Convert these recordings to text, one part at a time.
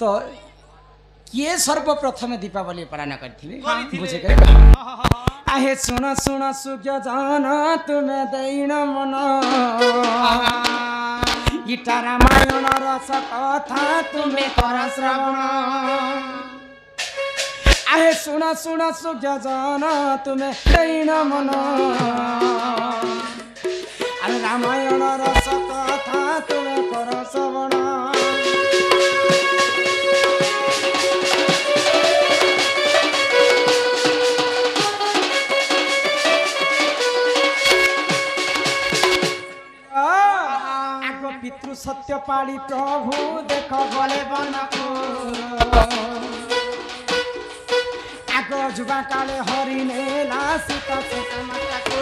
तो किए सर्वप्रथम दीपावली पालन करथिबे बुझे के आहे सुन सुन सुज्ञ जान तुमे दैन मन गीता रामायण रस कथा तुमे कर श्रवण आहे सुन सुन सुज्ञ जान तुमे दैन मन अरे रामायण रस कथा तुमे कर श्रवण पितृ सत्य पाड़ी प्रभु देख गले बन आग जुगा काले हरिणे सीता सीता माता को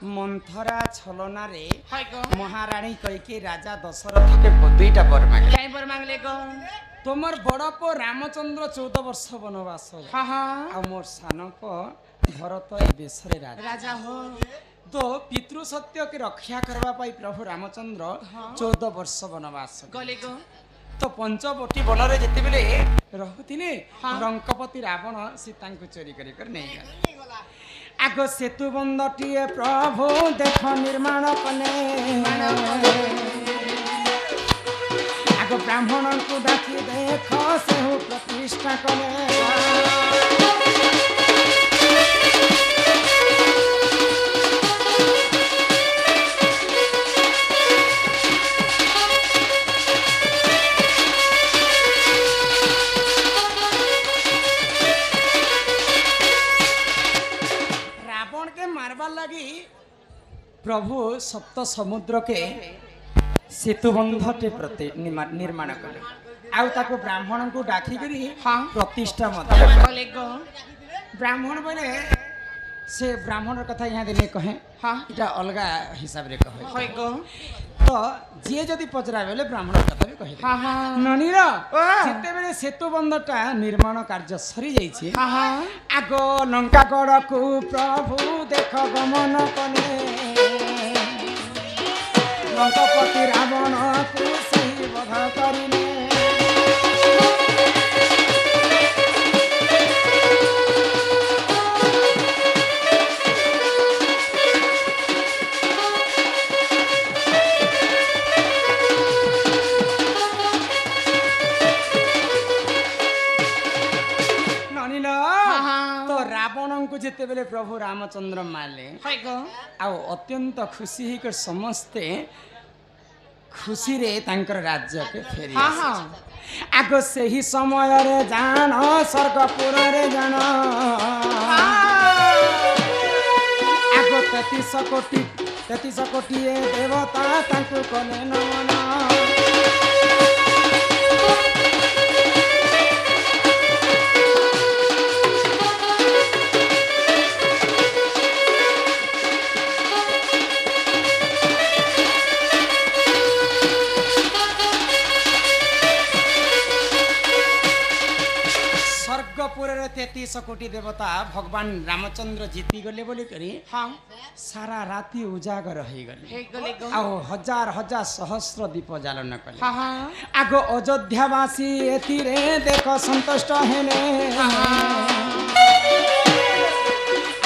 मंथरा छलना रे महारानी कईके राजा दशरथ के दुईटा बर मांगले काई बर मांगले गो तोमर बड़ पो रामचंद्र 14 वर्ष वनवास आ मोर सान पो भरत ए देशरे राजा हो तो पितृ सत्य के रक्षा करबा पाई प्रभु रामचंद्र 14 वर्ष वनवास गले गो तो पंचवटी वन रे जति बेले रहउतिले रंकपति रावण सीता को चोरी करी कर नहीं गला आगो सेतु बंधटीए प्रभु देख निर्माण कले आगो ब्राह्मण को डाकी देख से प्रतिष्ठा कले प्रभु सप्त समुद्र के सेतुबंधटे प्रति निर्माण कले आउ ताको ब्राह्मण को डाकी करी प्रतिष्ठा मत ब्राह्मण बोले से ब्राह्मण कथा यहाँ दिने कहे इटा अलगा हिसाब रे कहे तो जे जदि पचरा बेले ब्राह्मण कथा भी कहे ननीर जेते बेले सेतुबंधटा निर्माण कार्य सरी जाइछि आगो लंकागढ़ को प्रभु देख गमन कले लंकापति रावण को सही वध करिले जेते बेले प्रभु रामचंद्र माले आ अत्यंत खुशी होकर समस्ते खुशी रे तांकर राज्य के फेरी आगो से ही समय रे जान स्वर्गपुर रे जान आगो 33 कोटी देवता तांको कले नमन स्वर्गपुर 33 कोटी देवता भगवान रामचंद्र जीती गले बोली करी सारा राति उजागर हो गले आओ हजार हजार सहस्र दीप जालन कले आगो अयोध्यावासी एतिरे देख संतुष्ट हेले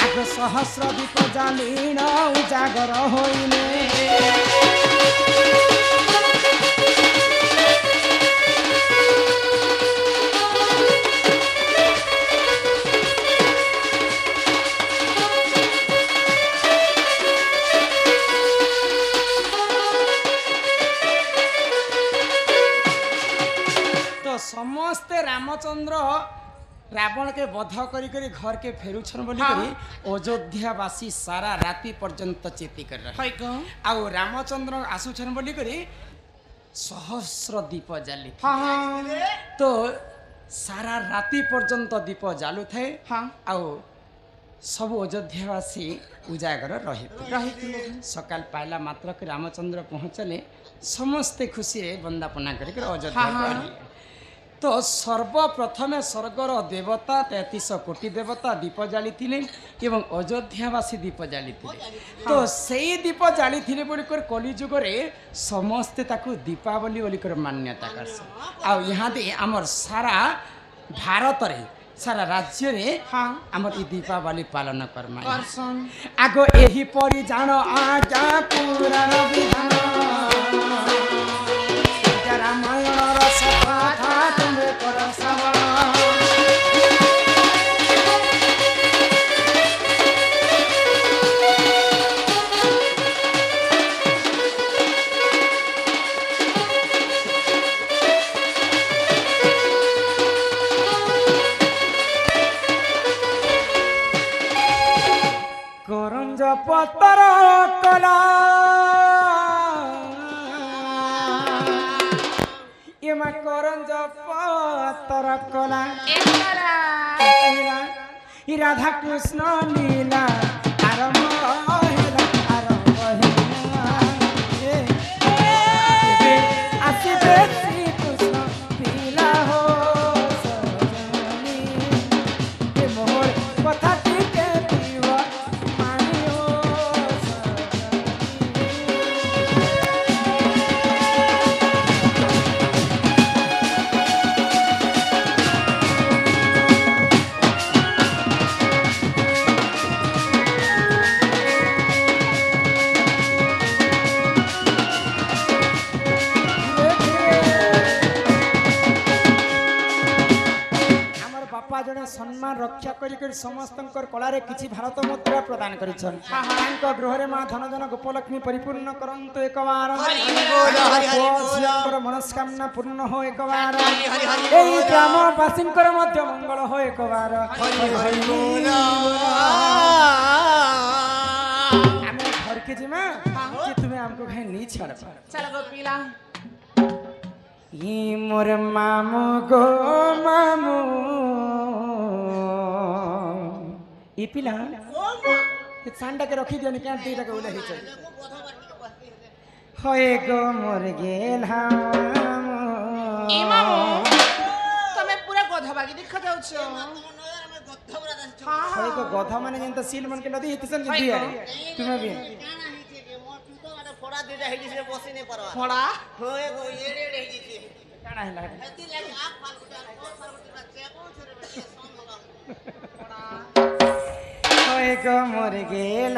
आगो सहस्र दीप जालिन उजागर होइले समस्ते रामचंद्र रावण के वध करी करी घर के फेरुछन बोली करी अयोध्यावासी सारा राति पर्यंत चेती कर रहे आउ रामचंद्र आसुछन बोली करी सहस्र दीप जाली तो सारा राति पर्यंत दीप जालु थे आउ सब अयोध्यावासी उजागर रही सकाल पाइला मात्र रामचंद्र पहुँचले समस्ते खुशी बंदापना कर अयोध्या तो सर्वप्रथमे स्वर्गर देवता 33 कोटी देवता दीप जाली एवं अयोध्यावासी दीप जाली तो सेई दीप जाली कलिजुग समस्ते ताकू दीपावली बोलिकर मान्यता करसन आ यहाँ दे आमर सारा भारत रे सारा राज्य रे आमर ई दीपावली पालन करमा आगो एही परि जान आजा पुराण विधान रामायण रस कथा तुमे कर करंज पतर कला एमा करंज पतर कला राधा कृष्ण लीला आरंभ आसिबे श्री कृष्ण पीला हो मोहर कथा जड़े सम्मान रक्षा कर समस्त कलारे किसी भारत मुद्रा प्रदान कर गृह माँ धन जन गोपलक्ष्मी परिपूर्ण करंतु एक बार मनस्कामना पूर्ण हो एक बार ग्रामवासी मंगल हो एक बार घर के जिमा तुम्हें हमको कहीं नहीं छाड़ मोर मामू गो मामू ई पिला सांडा के रखी दियो क्या दीटा के उले हिच होए गो मोर गेल ए मामू तमे पूरा गधा बागी देख जाउ छो होए गो गधा माने जेंत सील मन के नदी हितसन के दिया तुम्हें भी फोड़ा दीटा हेली से बसी नहीं परवा फोड़ा होए गो एड़े एड़े हिची काना हला एती लागी आग फाल होए गो मोर गेल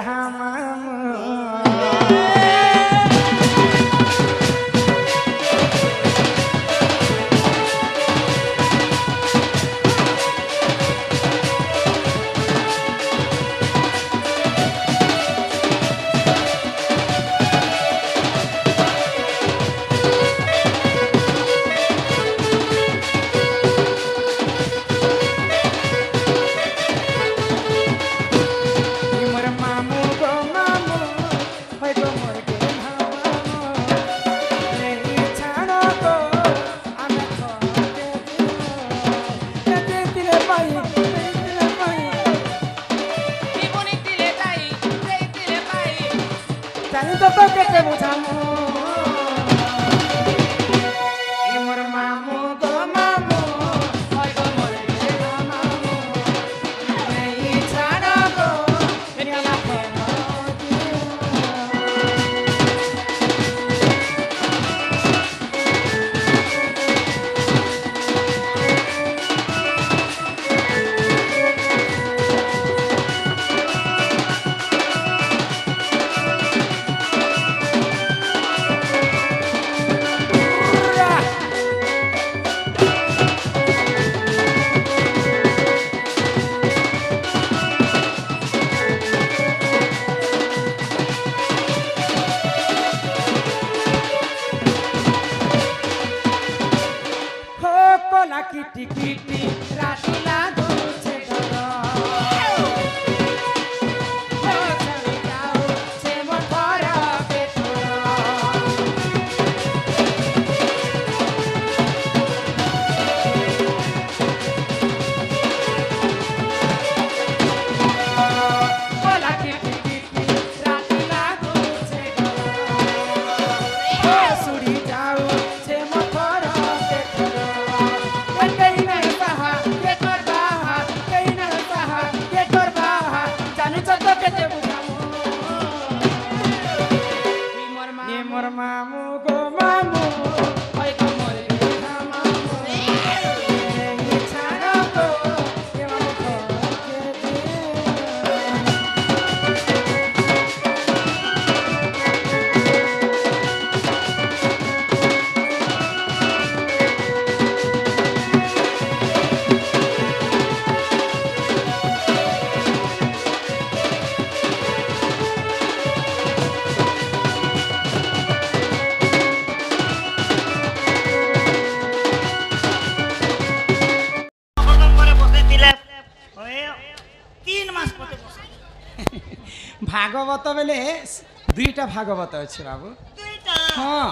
मोर मामू गो मामू ओए गो मोर बेटा मामू ए छाड़ा तो ये मामू के दे भागवत बेले दुईटा भागवत अच्छे बाबू हाँ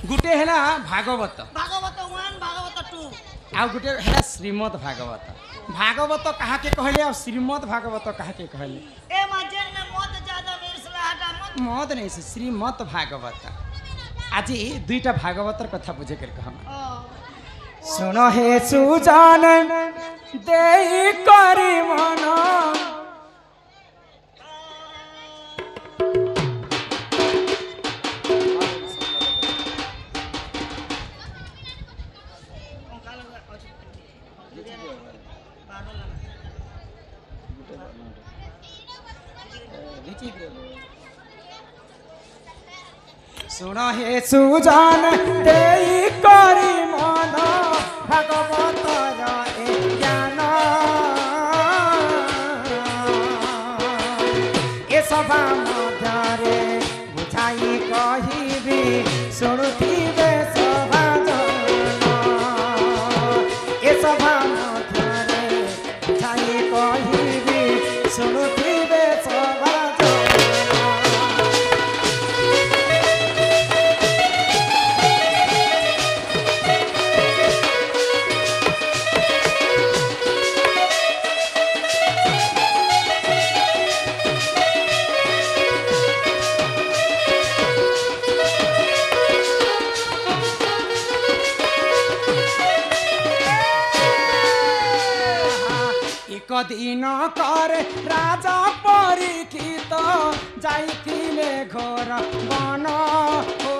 गुटे है भागवत भागवत 1 भागवत 2 आ गुटे है श्रीमद भागवत भागवत कहा के कहले और श्रीमद भागवत कहा के कहले ए मजन में मत ज्यादा मिर्सला हटा मत मद नहीं से श्रीमद भागवत आज दुईटा भागवतर कथा बुझे कर कहा सुनो हे सुजान देई करी मन सुनो हे सुजान देई करी मन भागवत ज्ञान ए सभा मध्य बुझाई कहिबी शुणुथिबे सभा ए सभा मध्य बुझाई कहिबी शुणुथिबे सभा दिन कर राजा परीक्षित जाइथिले घोर बन हो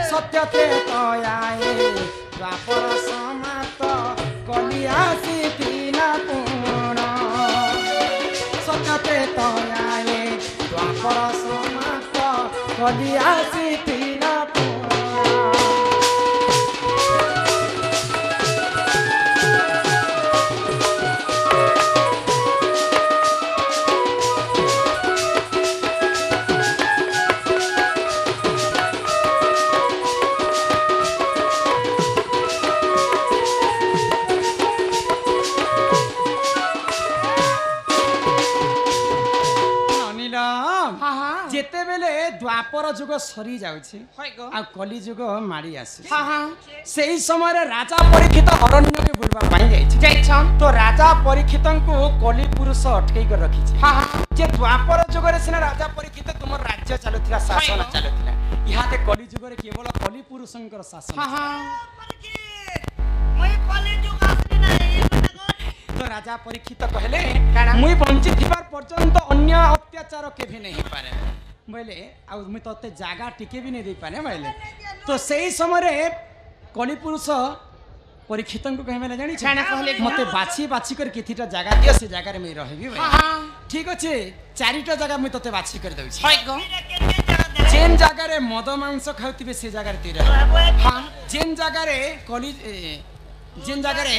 सत्यते तयाए द्वापर समाप्त कलियासी तीन पूर्ण सत्यते तयाए द्वापर समाप्त कलियासी तीन पूर्ण जेते बेले द्वापर जुग सरी जाउछि आ कली जुग मारी आसी सेही समय रे राजा परीक्षित अरण्य के बुलवा पाई जाइछि तो राजा परीक्षितन को कली पुरुष अटकै कर रखिछि जे द्वापर जुग रे सिना राजा परीक्षित तुमर राज्य चालुथिला शासन चालुथिला इहाते कली जुग रे केवल कली पुरुषंकर शासन मैं कली जुग आसली नाही तो राजा परीक्षित कहले मुई बंची थिबार पर्यंत अन्य अत्याचार केभे नहीं पारे बोले आ मुई तते जागा टिके भी नहीं दे पारे बोले तो सही समय रे कली पुरुष परीक्षित को कहमे जानी कहले मते बाछी बाछी कर किथिटा जागा दियो से जागा रे मैं रहबी ठीक अछि चारिटा जागा मुई तते बाछी कर दउ छी जेन जागा रे मद मांस खाउतिबे से जागा रे तीर हां जेन जागा रे कली जेन जगह रे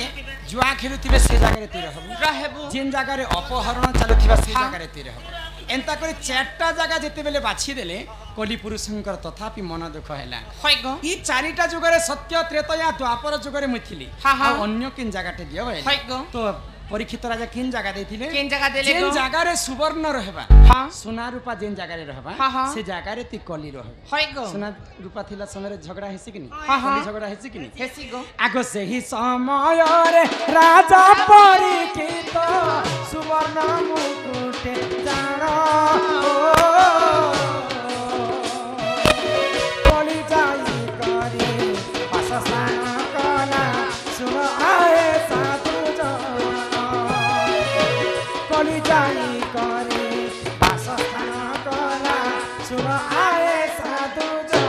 जुआ खेलुथिबे से जगह रे ती रहबु जेन जगह रे अपहरण चालुथिबा से जगह रे ती रहबु एंता करे चारटा जगह जेते बेले बाछि देले कली पुरुषंकर तथापि मन दुख हैला ई चारिटा जुग रे सत्य त्रेता द्वापर जुग रे मुथिली आ अन्य किन जगह टे दियो तो परीक्षित राजा किन जगह देथिले किन जगह देले जेन जगह रे सुवर्ण रहबा हां सोना रूपा जेन जगह रे रहबा से जगह रे ती कली रहबा सोना रूपा थिला समय रे झगड़ा हेसी किनी कली झगड़ा हेसी किनी हेसी गो आगो सेही समय रे राजा परीक्षित सुवर्ण मुकुट जानो कली जाई करी पाससान कला सुन आए साधु कली जाई करे पासस्थान कला सुन आए साधु जन।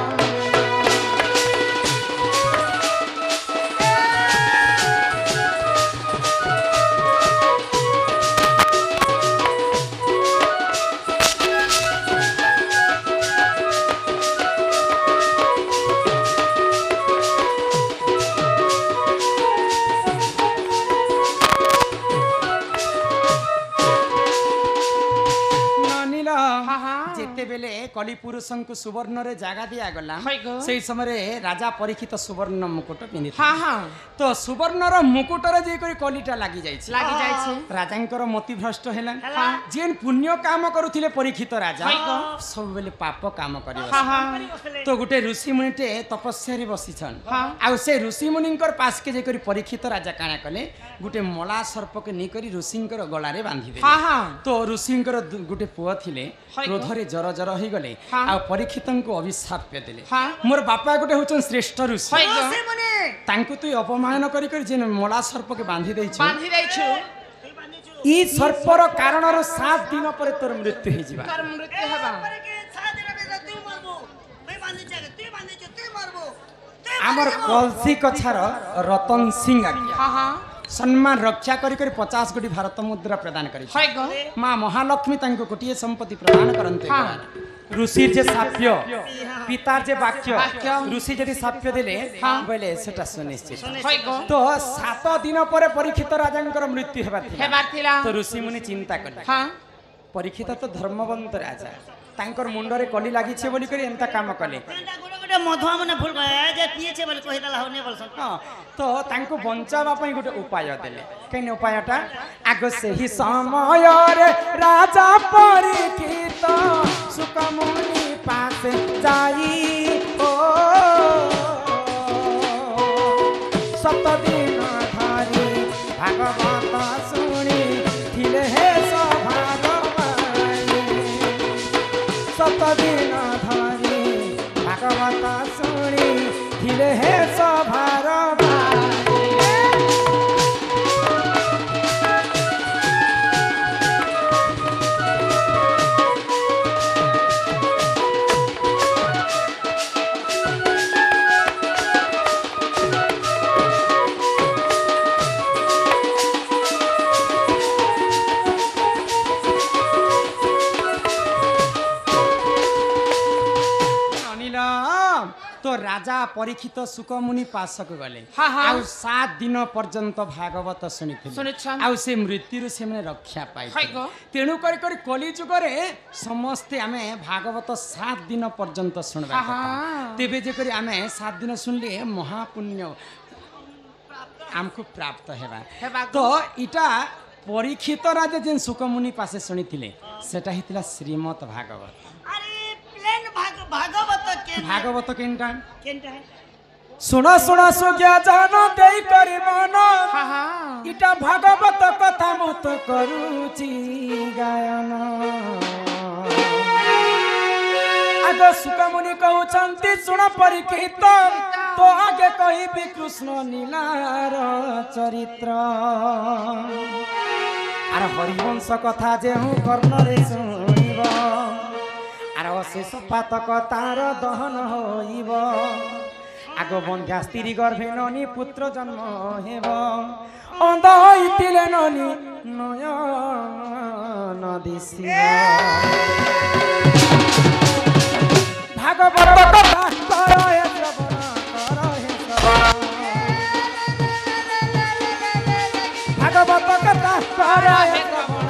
बेले कली पुरुष को सुवर्ण रे जगह दिया गला से समय राजा परीक्षित सुवर्ण मुकुट पिंधि तो सुवर्ण रो मुकुट रे जे करी कलीटा लागी जाय राजा मति भ्रष्ट हेला जेन पुण्य काम करुथिले परीक्षित राजा सब बेले पाप काम करियो तो गुटे ऋषि मुनिटे तपस्या रे बसिछन आ से ऋषि मुनिंकर पास के जे करी परीक्षित राजा काना कले गुटे मला सर्प के नि करी ऋषिंकर गला रे बांधी दे तो ऋषिंकर गुटे पुआ थिले क्रोध रे जर जर हो गले आ परीक्षित को अभिशाप देले मोर बापा गोटे होचन श्रेष्ठ ऋषि तांको तू अपमान करी करी जे मला सर्प के बांधी दैछु ई सर्पर कारण रो 7 दिन पर तोर मृत्यु हे जिबा हमर कलसी कछार रतन सिंह आज्ञा सम्मान रक्षा करी 50 कोटी भारत मुद्रा प्रदान करी मां महालक्ष्मी तांको कोटिए संपत्ति प्रदान करन्ते ऋषि जे साप्य पितार जे वाक्य ऋषि जदि साप्य देले बोले सेटा सुनिश्चित तो 7 दिन पर परीक्षित राजांकर मृत्यु हेबार थिला तो ऋषि मुनि चिंता करले परीक्षित तो धर्मवंत राजा तांकर मुंडरे कली लागि छे बोली करी एंता काम कले गोटे मधुआ मने भूल गए जे पिए छे बोली कहि दला होने बोलसन तो तांको बंचावा पई गोटे उपाय देले केने उपायटा आग से ही समय रे राजा परीक्षित सुकमुनि पास जाई ओ 7 दिन धरि भागवत सुनी थिले हे दिन धरी भागवत सुनी थिले हे सभार तो राजा परीक्षित सुकमुनि पासक गले आ 7 दिन पर्यंत भागवत सुनिथिले आ से मृत्यु से मने रक्षा पाई तेणु करी करी कली जुग रे समस्त आमे भागवत 7 दिन पर्यंत सुनबा तेबे जे करी आमे 7 दिन सुनले महापुण्य हमको प्राप्त हेबा तो इटा परीक्षित राजा जेन सुकमुनि पासे सुनिथिले सेटा हितला श्रीमद् भागवत भागवत केनटा सुना सुना सुज्ञा जानो देई करी मन इटा भागवत कथा मत करूची गायन आग सुकमुनि कहउछंती सुना परीक्षित तो आगे कहिबी कृष्ण नीलार चरित्र आर हरिवंश कथा जे हूँ कर्ण रे सुनिबो आर अशेष पातक तार दहन होइब आग बंध्या स्त्री गर्भे ननी पुत्र जन्म हेब अंध होइतिले ननी नयन दिसिब भागवत कथा कर हे श्रवण कर हे श्रवण भागवत कथा कर हे श्रवण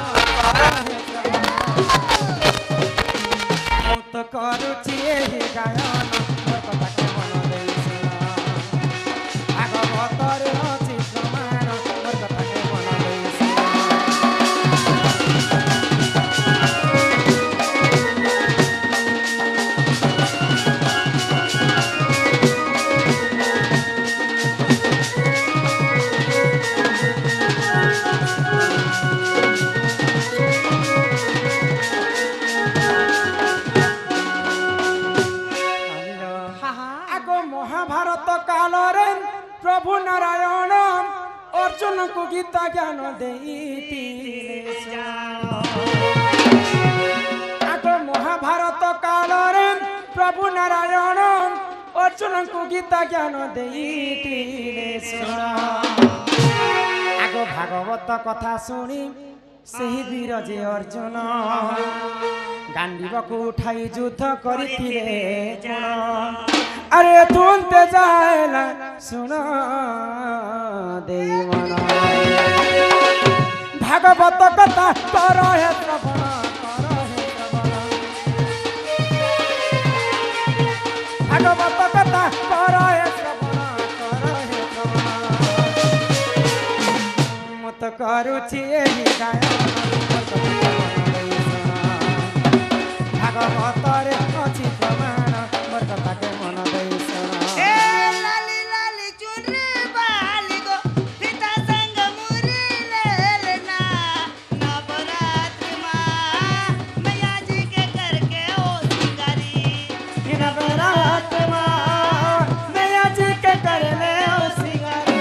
तो करुची हे गायन कथा के मन देइछि भागवत रे अछि प्रमाण कथा के मन देइछि प्रभु नारायण अर्जुन को गीता ज्ञान देइति आग महाभारत काल प्रभु नारायण अर्जुन को गीता ज्ञान देइतिले सुन आगो भागवत कथा सुनी सही वीर जे अर्जुन गांडीव को उठाई युद्ध करथिले जन अरे तुंते जाएला सुन देई मन भागवत कथा कर हे श्रवण भागवत कथा कर हे श्रवण मत करुछि एहि गायन भागवत रे अछि प्रमाण मोर कथा के मन देई सुन ए लाली लाली चुनरी बाली गो सीता संग मुरी ले लेना नवरात्रि माँ मैया जी के करके ओ सिंगारी नवरात्र माँ मैया जी के कर ले ओ सिंगारी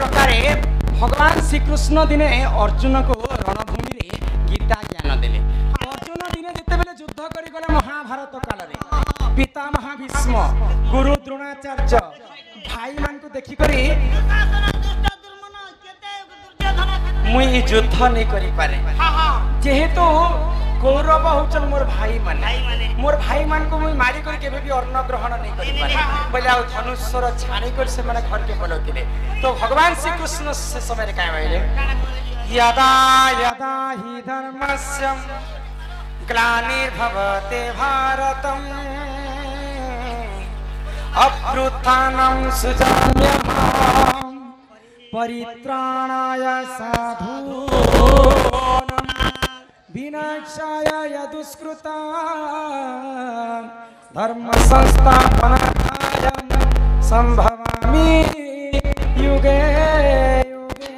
भगवान श्री कृष्ण दिने अर्जुन को रणभूमि रे गीता ज्ञान देले अर्जुन दिने जेते बेले युद्ध करी गले महाभारत काल रे पितामह भीष्म गुरु द्रोणाचार्य भाई मान को देखि करी मुई युद्ध नहीं करी पारे जेहेतु गौरव होचन मोर भाई मान को मुई मारी कर केबे भी अन्न ग्रहण नहीं करी पारे बोले आ धनुष्यर छाणी कर से माने घर के बोलौतिले तो भगवान श्री कृष्ण से समय रे काय भइले यदा यदा हि धर्मस्य ग्लानिर्भवते भारतम् अभ्युत्थानं सुजाम्यहम् परित्राणाय साधूनां विनाशाय यदुष्कृता धर्म संस्थापनाय संभवामि युगे युगे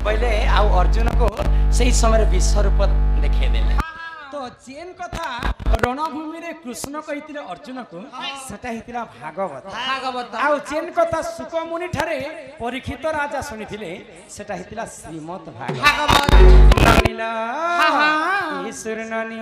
पहले आउ अर्जुन को सही समय विश्व रूप देखे देले तो जेन कथा रणभूमि रे कृष्ण कहितिले अर्जुन को सेटा हितिला भागवत आउ जेन कथा सुकमुनि ठारे परीक्षित राजा सुनिथिले सेटा हितिला श्रीमद् भागवत नीला ईश्वर नानी